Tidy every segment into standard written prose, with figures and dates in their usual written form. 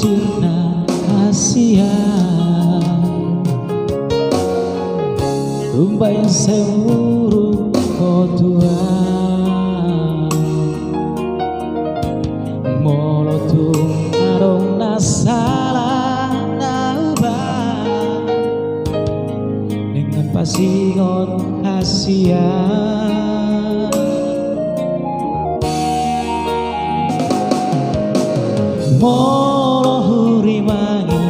bocirna kasihan tumbay seluruh kotuan molotung arong nasalah naubah dengan pasingon kasihan molo hurimangi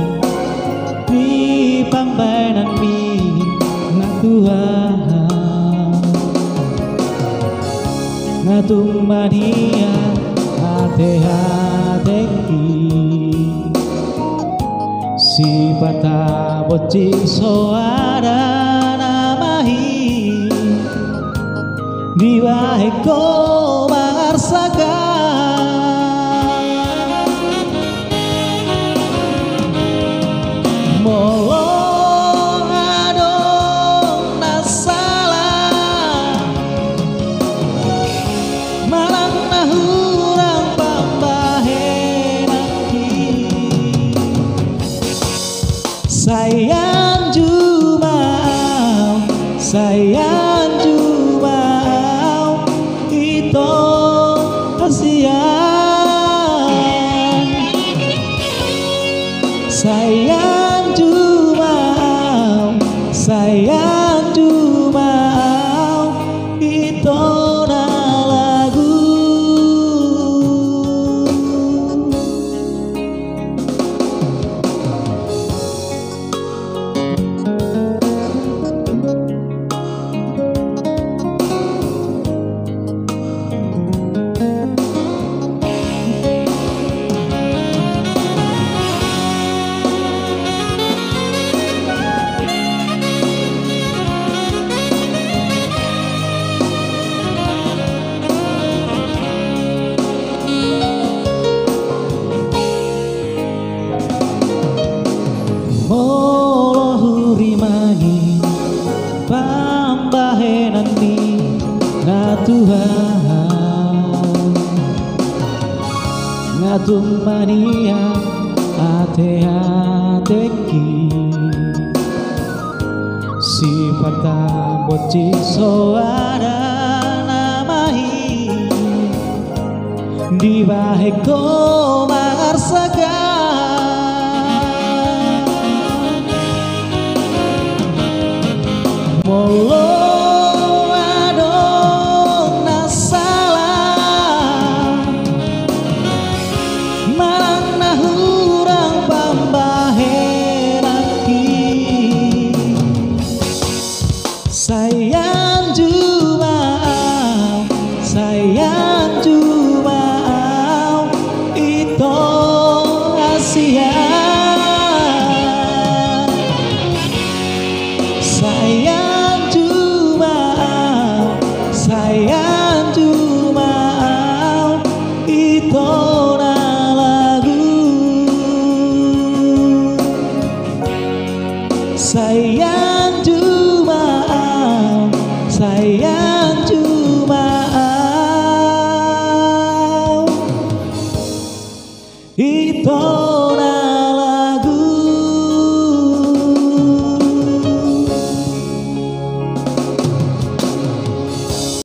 di pambainan mi Tuhan ngatung mania hati-hati si bata bocil soada namahi diwahe ko marsakan molo sayang jumau itu kasihan sayang jumau itu lagu pambahenan mi na Tuhan ngatung mania ate-ateki sifata bocil soada namahi dibahe ko marsakan molo adong nasalah marang nahurang pambaheran ki sayang jumau itu kasihan sayang jumau itu lagu sayang jumau itu